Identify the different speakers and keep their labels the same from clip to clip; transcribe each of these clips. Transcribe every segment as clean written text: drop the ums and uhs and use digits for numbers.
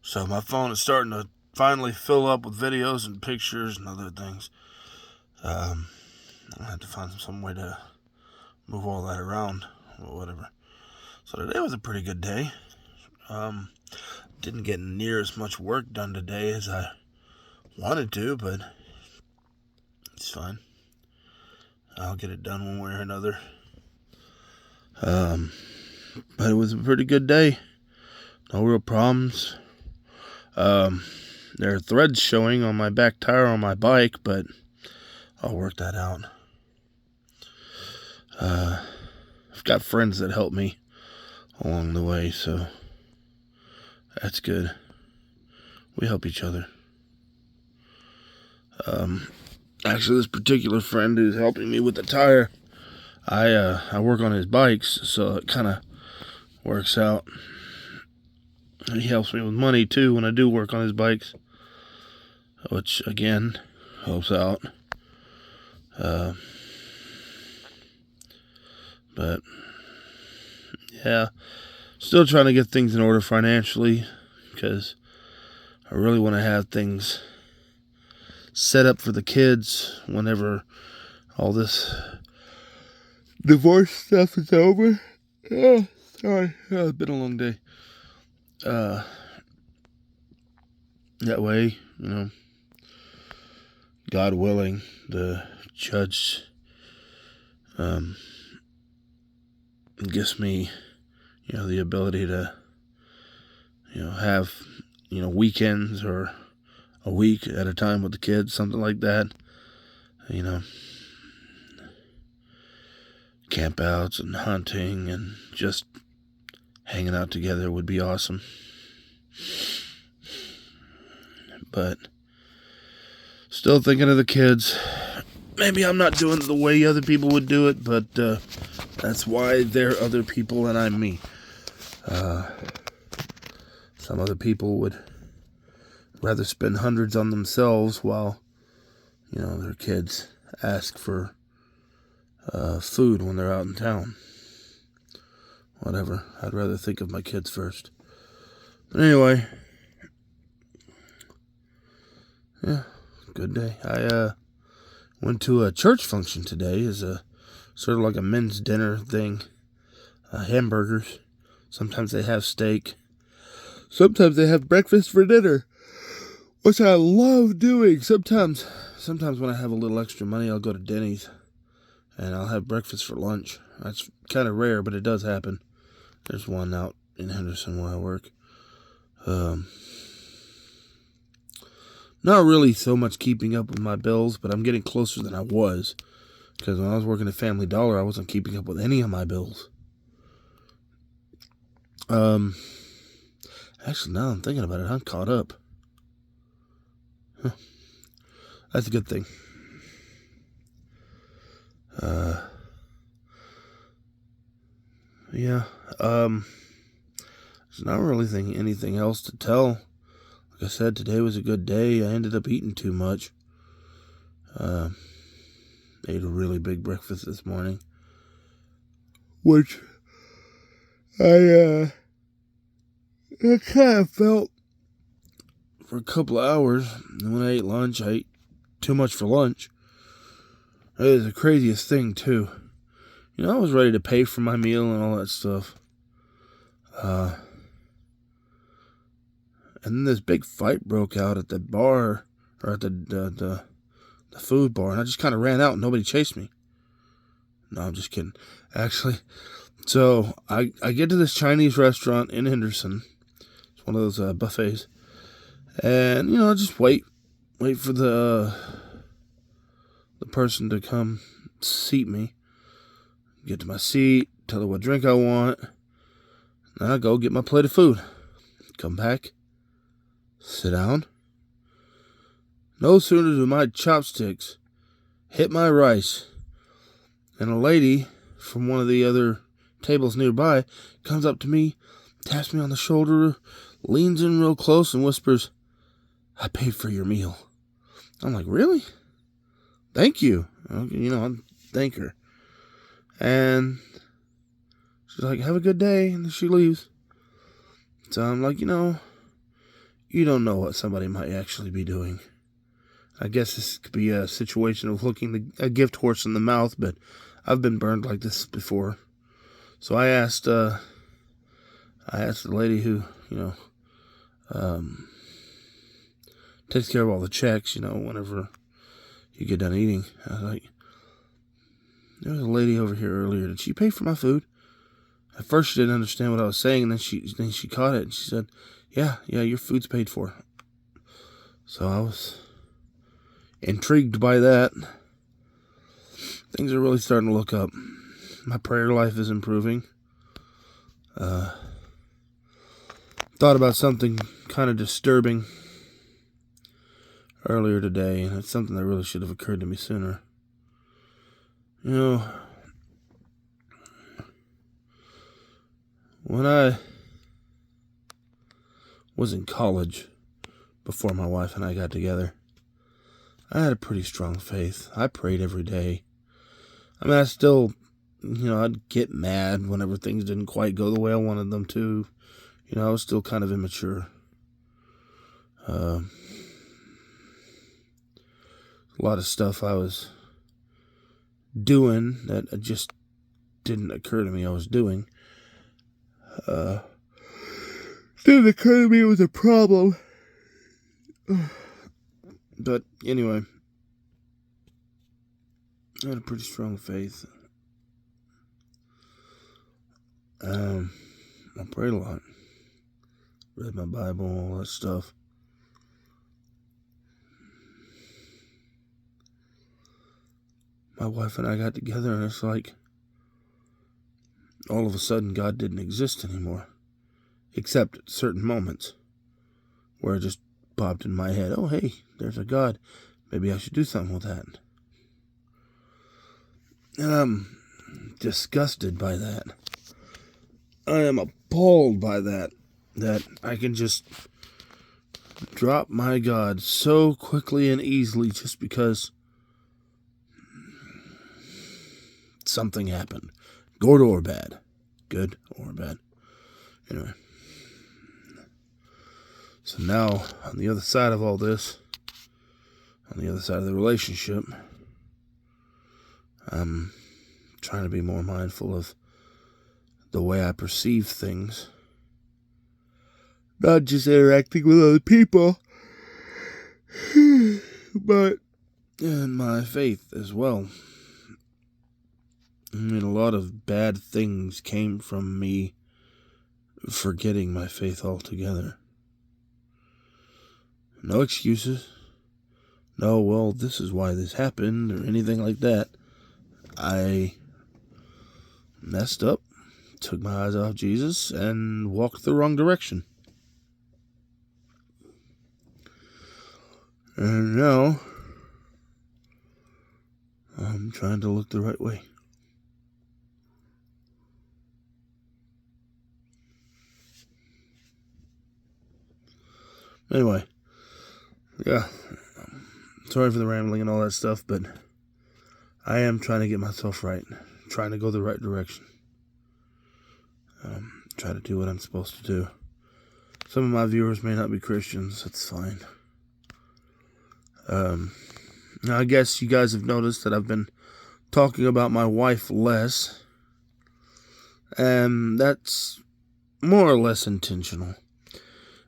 Speaker 1: So my phone is starting to finally fill up with videos and pictures and other things. Um, I had to find some way to move all that around or whatever. So today was a pretty good day. Um, didn't get near as much work done today as I wanted to, but it's fine. I'll get it done one way or another. Um, but it was a pretty good day. No real problems. There are threads showing on my back tire on my bike, but I'll work that out. I've got friends that help me along the way, so that's good. We help each other. Actually, this particular friend who's helping me with the tire, I work on his bikes, so it kind of works out. He helps me with money too when I do work on his bikes, which again helps out. But yeah, still trying to get things in order financially because I really want to have things set up for the kids whenever all this divorce stuff is over. Oh, sorry. It's been a long day. That way, God willing, the judge gives me, the ability to, have, weekends or a week at a time with the kids, something like that. Campouts and hunting and just hanging out together would be awesome. But still thinking of the kids. Maybe I'm not doing it the way other people would do it, but that's why they're other people and I'm me. Some other people would rather spend hundreds on themselves while, their kids ask for food when they're out in town. Whatever. I'd rather think of my kids first. But anyway, yeah, good day. I went to a church function today. It's a sort of like a men's dinner thing. Hamburgers. Sometimes they have steak. Sometimes they have breakfast for dinner, which I love doing. Sometimes when I have a little extra money, I'll go to Denny's and I'll have breakfast for lunch. That's kind of rare, but it does happen. There's one out in Henderson where I work. Not really so much keeping up with my bills, but I'm getting closer than I was. Because when I was working at Family Dollar, I wasn't keeping up with any of my bills. Actually, now I'm thinking about it, I'm caught up. Huh. That's a good thing. Yeah. There's not really anything else to tell. Like I said, today was a good day. I ended up eating too much. Ate a really big breakfast this morning, which I kind of felt for a couple of hours. And when I ate lunch, I ate too much for lunch. It was the craziest thing, too. I was ready to pay for my meal and all that stuff. And then this big fight broke out at the bar, or at the food bar, and I just kind of ran out and nobody chased me. No, I'm just kidding. Actually, so I get to this Chinese restaurant in Henderson. It's one of those buffets. And, I just wait for the person to come seat me. Get to my seat, tell her what drink I want. Then I go get my plate of food. Come back, sit down. No sooner do my chopsticks hit my rice, and a lady from one of the other tables nearby comes up to me, taps me on the shoulder, leans in real close and whispers, "I paid for your meal." I'm like, "Really? Thank you." I thank her. And she's like, "Have a good day," and then she leaves. So I'm like, you don't know what somebody might actually be doing. I guess this could be a situation of looking a gift horse in the mouth, but I've been burned like this before. So I asked the lady who, takes care of all the checks, whenever you get done eating. I was like, there was a lady over here earlier. Did she pay for my food? At first she didn't understand what I was saying, and then she caught it, and she said, yeah, your food's paid for. So I was intrigued by that. Things are really starting to look up. My prayer life is improving. Thought about something kind of disturbing earlier today, and it's something that really should have occurred to me sooner. When I was in college, before my wife and I got together, I had a pretty strong faith. I prayed every day. I mean, I still, I'd get mad whenever things didn't quite go the way I wanted them to. I was still kind of immature. A lot of stuff I was doing that just didn't occur to me I was doing. Didn't occur to me it was a problem. But anyway, I had a pretty strong faith. I prayed a lot. Read my Bible, all that stuff. My wife and I got together, and it's like all of a sudden God didn't exist anymore. Except at certain moments where it just popped in my head, oh hey, there's a God. Maybe I should do something with that. And I'm disgusted by that. I am appalled by that I can just drop my God so quickly and easily just because something happened. Good or bad. Good or bad. Anyway. So now, on the other side of all this, on the other side of the relationship, I'm trying to be more mindful of the way I perceive things. Not just interacting with other people, but in my faith as well. I mean, a lot of bad things came from me forgetting my faith altogether. No excuses. No, well, this is why this happened, or anything like that. I messed up, took my eyes off Jesus, and walked the wrong direction. And now, I'm trying to look the right way. Anyway, yeah, sorry for the rambling and all that stuff, but I am trying to get myself right, trying to go the right direction. Try to do what I'm supposed to do. Some of my viewers may not be Christians, that's fine. Now I guess you guys have noticed that I've been talking about my wife less, and that's more or less intentional.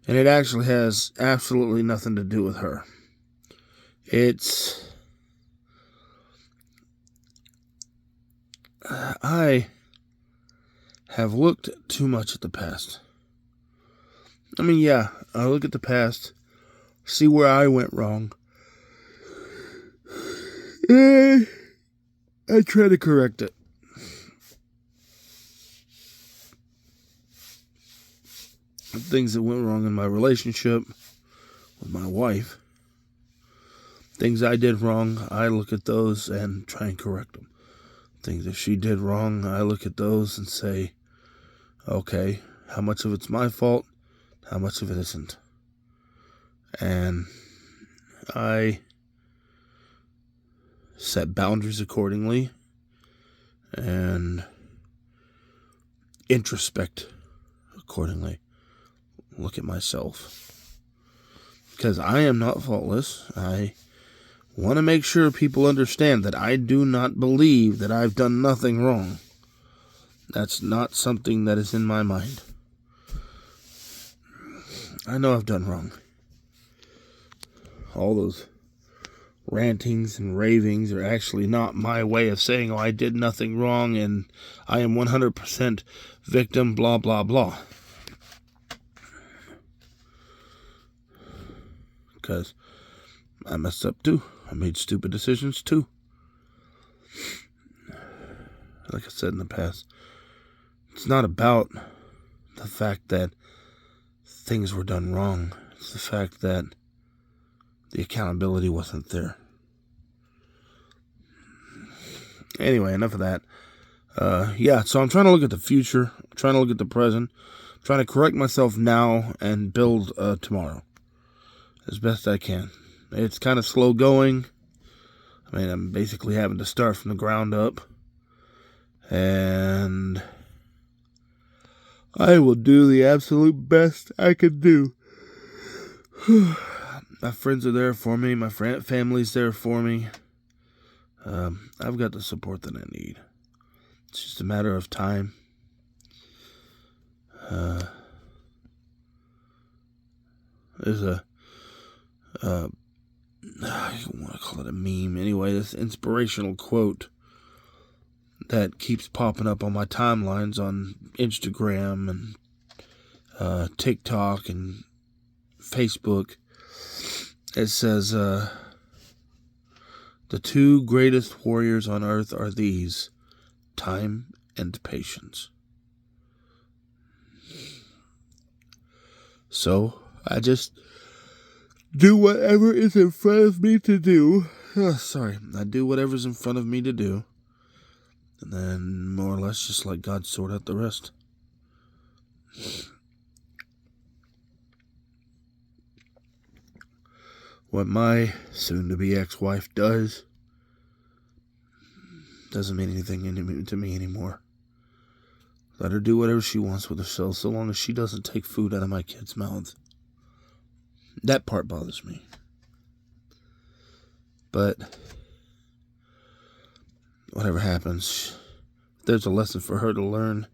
Speaker 1: And it actually has absolutely nothing to do with her. I have looked too much at the past. I mean, yeah, I look at the past, see where I went wrong, and I try to correct it. Things that went wrong in my relationship with my wife, things I did wrong, I look at those and try and correct them. Things that she did wrong, I look at those and say, okay, how much of it's my fault, how much of it isn't? And I set boundaries accordingly and introspect accordingly. Look at myself. because I am not faultless. I want to make sure people understand that I do not believe that I've done nothing wrong. That's not something that is in my mind. I know I've done wrong. All those rantings and ravings are actually not my way of saying, oh, I did nothing wrong and I am 100% victim, blah, blah, blah. Because I messed up too. I made stupid decisions too. Like I said in the past, it's not about the fact that things were done wrong. It's the fact that the accountability wasn't there. Anyway, enough of that. So I'm trying to look at the future. I'm trying to look at the present. I'm trying to correct myself now and build tomorrow as best I can. It's kind of slow going. I mean, I'm basically having to start from the ground up. And I will do the absolute best I can do. My friends are there for me. My family's there for me. I've got the support that I need. It's just a matter of time. There's I don't want to call it a meme. Anyway, this inspirational quote that keeps popping up on my timelines on Instagram and TikTok and Facebook. It says, the two greatest warriors on earth are these: time and patience. So, I just do whatever is in front of me to do. I do whatever's in front of me to do. And then, more or less, just let God sort out the rest. What my soon-to-be ex-wife does doesn't mean anything to me anymore. Let her do whatever she wants with herself, so long as she doesn't take food out of my kids' mouths. That part bothers me. But whatever happens, if there's a lesson for her to learn,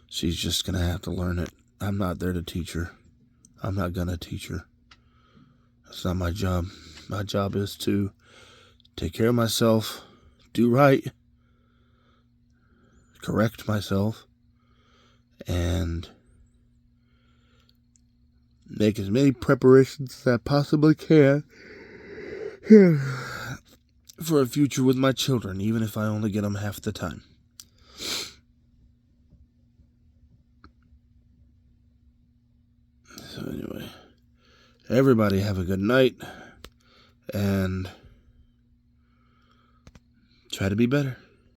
Speaker 1: she's just going to have to learn it. I'm not there to teach her. I'm not going to teach her. That's not my job. My job is to take care of myself, do right, correct myself, and make as many preparations as I possibly can for a future with my children, even if I only get them half the time. So anyway, everybody have a good night, and try to be better.